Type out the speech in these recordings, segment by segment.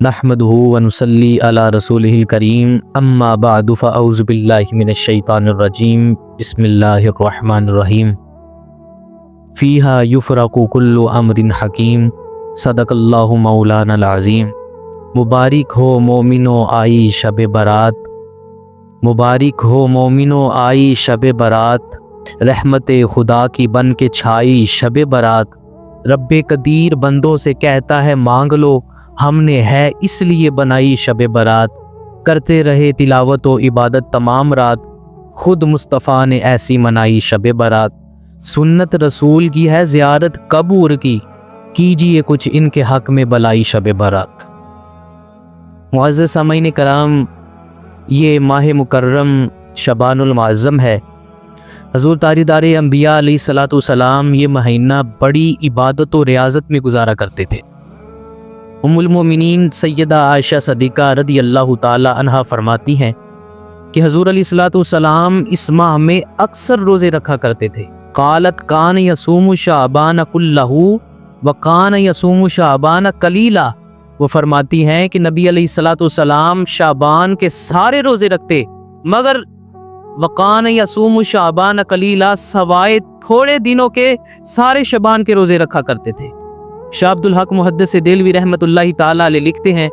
نحمدہ ونصلی علی رسولہ الکریم اما بعد فاعوذ باللہ من الشیطان الرجیم بسم اللہ الرحمن الرحیم فیہا یفرق کل امر حکیم صدق اللہ مولانا العظیم۔ مبارک ہو مومنو آئی شب برات، مبارک ہو مومنو آئی شب برات، رحمت خدا کی بن کے چھائی شب برات۔ رب قدیر بندوں سے کہتا ہے مانگ لو، ہم نے ہے اس لیے بنائی شب برات، کرتے رہے تلاوت و عبادت تمام رات، خود مصطفیٰ نے ایسی منائی شب برات۔ سنت رسول کی ہے زیارت قبور کی، کیجئے کچھ ان کے حق میں بلائی شب برات۔ معزز سامعین کرام، یہ ماہ مکرم شعبان المعظم ہے۔ حضور تاجدار انبیاء علیہ الصلوۃ والسلام یہ مہینہ بڑی عبادت و ریاضت میں گزارا کرتے تھے۔ ام المومنین سیدہ عائشہ صدیقہ رضی اللہ تعالی عنہا فرماتی ہیں کہ حضور علیہ الصلوۃ والسلام اس ماہ میں اکثر روزے رکھا کرتے تھے۔ قالت کان یصوم شعبان کلہ وکان یصوم شعبان قلیلا۔ وہ فرماتی ہیں کہ نبی علیہ الصلوۃ والسلام شعبان کے سارے روزے رکھتے، مگر وکان یصوم شعبان قلیلا، سوائے تھوڑے دنوں کے سارے شعبان کے روزے رکھا کرتے تھے۔ شاہ عبد الحق محدث دہلوی رحمۃ اللہ تعالی علیہ لکھتے ہیں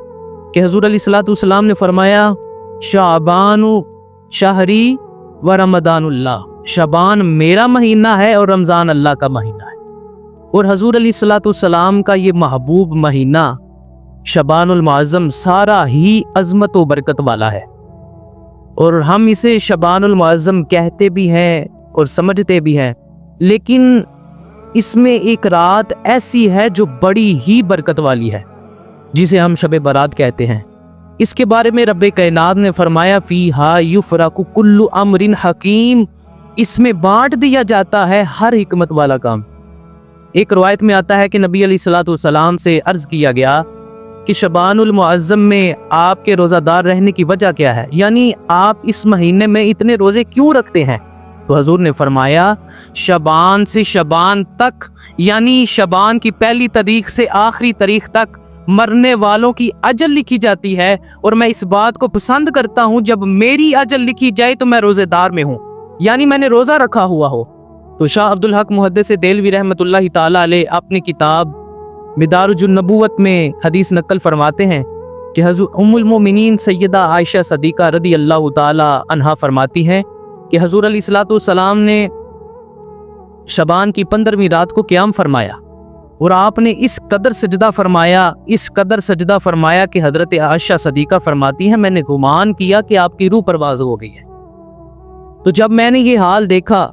کہ حضور علیہ الصلوۃ والسلام نے فرمایا شعبان شہری و رمضان اللہ، شعبان میرا مہینہ ہے اور رمضان اللہ کا مہینہ ہے۔ اور حضور علیہ الصلوۃ والسلام کا یہ محبوب مہینہ شعبان المعظم سارا ہی عظمت و برکت والا ہے، اور ہم اسے شعبان المعظم کہتے بھی ہیں اور سمجھتے بھی ہیں، لیکن اس میں ایک رات ایسی ہے جو بڑی ہی برکت والی ہے، جسے ہم شب برات کہتے ہیں۔ اس کے بارے میں رب کائنات نے فرمایا فیہا یفرق کل امر حکیم، اس میں بانٹ دیا جاتا ہے ہر حکمت والا کام۔ ایک روایت میں آتا ہے کہ نبی علیہ الصلوۃ والسلام سے عرض کیا گیا کہ شعبان المعظم میں آپ کے روزہ دار رہنے کی وجہ کیا ہے، یعنی آپ اس مہینے میں اتنے روزے کیوں رکھتے ہیں؟ تو حضور نے فرمایا شعبان سے شعبان تک، یعنی شعبان کی پہلی تاریخ سے آخری تاریخ تک مرنے والوں کی اجل لکھی جاتی ہے، اور میں اس بات کو پسند کرتا ہوں جب میری اجل لکھی جائے تو میں روزے دار میں ہوں، یعنی میں نے روزہ رکھا ہوا ہو۔ تو شاہ عبد الحق محدث دہلوی رحمۃ اللہ تعالی علیہ اپنی کتاب مدارج النبوت میں حدیث نقل فرماتے ہیں کہ حضور ام المومنین سیدہ عائشہ صدیقہ رضی اللہ تعالی عنہا فرماتی ہیں کہ حضور علیہ الصلوۃ والسلام نے شعبان کی 15ویں رات کو قیام فرمایا، اور آپ نے اس قدر سجدہ فرمایا کہ حضرت عائشہ صدیقہ فرماتی ہیں میں نے گمان کیا کہ آپ کی روح پرواز ہو گئی ہے۔ تو جب میں نے یہ حال دیکھا،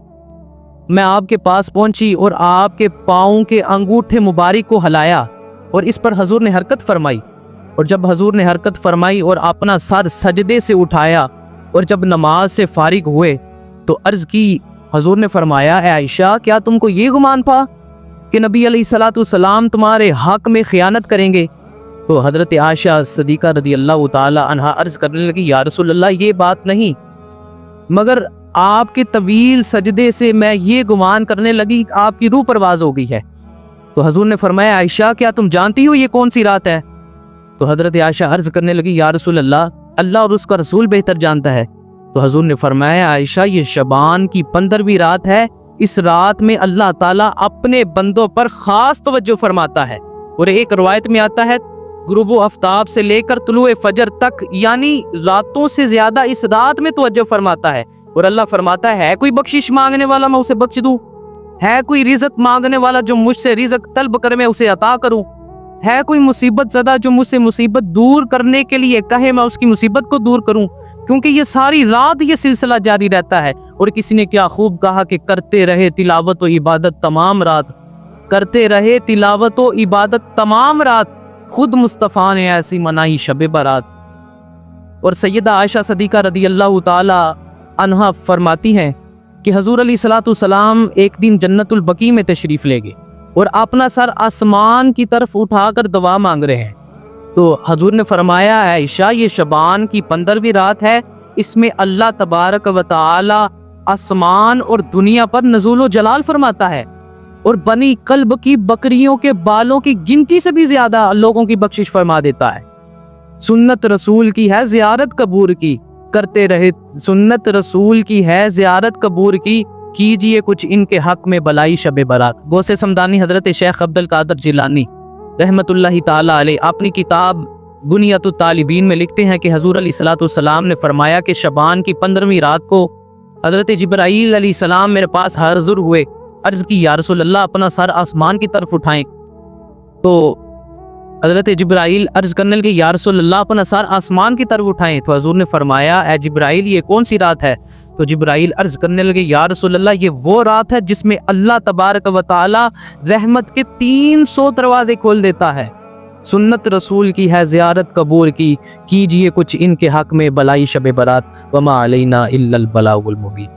میں آپ کے پاس پہنچی اور آپ کے پاؤں کے انگوٹھے مبارک کو ہلایا، اور اس پر حضور نے حرکت فرمائی، اور جب حضور نے حرکت فرمائی اور اپنا سر سجدے سے اٹھایا، اور جب نماز سے فارغ ہوئے تو عرض کی، حضور نے فرمایا اے عائشہ کیا تم کو یہ گمان تھا کہ نبی علیہ الصلوۃ والسلام تمہارے حق میں خیانت کریں گے؟ تو حضرت عائشہ صدیقہ رضی اللہ تعالی عنہا عرض کرنے لگی یا رسول اللہ یہ بات نہیں، مگر آپ کے طویل سجدے سے میں یہ گمان کرنے لگی کہ آپ کی روح پرواز ہو گئی ہے۔ تو حضور نے فرمایا عائشہ کیا تم جانتی ہو یہ کون سی رات ہے؟ تو حضرت عائشہ عرض کرنے لگی یا رسول اللہ اور اس کا رسول بہتر جانتا ہے۔ تو حضور نے فرمایا عائشہ یہ شعبان کی 15ویں رات ہے، اس رات میں اللہ تعالیٰ اپنے بندوں پر خاص توجہ فرماتا ہے، اور ایک روایت میں آتا ہے غروب و آفتاب سے لے کر طلوع فجر تک، یعنی راتوں سے زیادہ اس رات میں توجہ فرماتا ہے، اور اللہ فرماتا ہے کوئی بخشش مانگنے والا میں اسے بخش دوں، ہے کوئی رزق مانگنے والا جو مجھ سے رزق طلب کرے میں اسے عطا کروں، ہے کوئی مصیبت زدہ جو مجھ سے مصیبت دور کرنے کے لیے کہے میں اس کی مصیبت کو دور کروں، کیونکہ یہ ساری رات یہ سلسلہ جاری رہتا ہے۔ اور کسی نے کیا خوب کہا کہ کرتے رہے تلاوت و عبادت تمام رات، کرتے رہے تلاوت و عبادت تمام رات، خود مصطفیٰ نے ایسی منائی شب برات۔ اور سیدہ عائشہ صدیقہ رضی اللہ تعالی عنہا فرماتی ہیں کہ حضور علیہ الصلوۃ والسلام ایک دن جنت البقیع میں تشریف لے گئے اور اپنا سر آسمان کی طرف اٹھا کر دعا مانگ رہے ہیں، تو حضور نے فرمایا عائشہ یہ شعبان کی 15ویں رات ہے، اس میں اللہ تبارک و تعالی آسمان اور دنیا پر نزول و جلال فرماتا ہے، اور بنی کلب کی بکریوں کے بالوں کی گنتی سے بھی زیادہ لوگوں کی بخشش فرما دیتا ہے۔ سنت رسول کی ہے زیارت قبور کی، کرتے رہے سنت رسول کی ہے زیارت قبور کی، کیجئے کچھ ان کے حق میں بلائی شب برات۔ غوث سمدانی حضرت شیخ عبد القادر جیلانی رحمت اللہ تعالی علیہ اپنی کتاب بنیۃ الطالبین میں لکھتے ہیں کہ حضور علیہ الصلوۃ والسلام نے فرمایا کہ شعبان کی 15ویں رات کو حضرت جبرائیل علیہ السلام میرے پاس حاضر ہوئے، عرض کی یا رسول اللہ اپنا سر آسمان کی طرف اٹھائیں، تو حضرت جبرائیل عرض کرنے لگے یا رسول اللہ اپنا سر آسمان کی طرف اٹھائیں، تو حضور نے فرمایا اے جبرائیل یہ کون سی رات ہے؟ تو جبرائیل عرض کرنے لگے یا رسول اللہ یہ وہ رات ہے جس میں اللہ تبارک و تعالی رحمت کے 300 دروازے کھول دیتا ہے۔ سنت رسول کی ہے زیارت قبور کی، کیجئے کچھ ان کے حق میں بلائی شب برات، وما علینا الا البلاغ المبین۔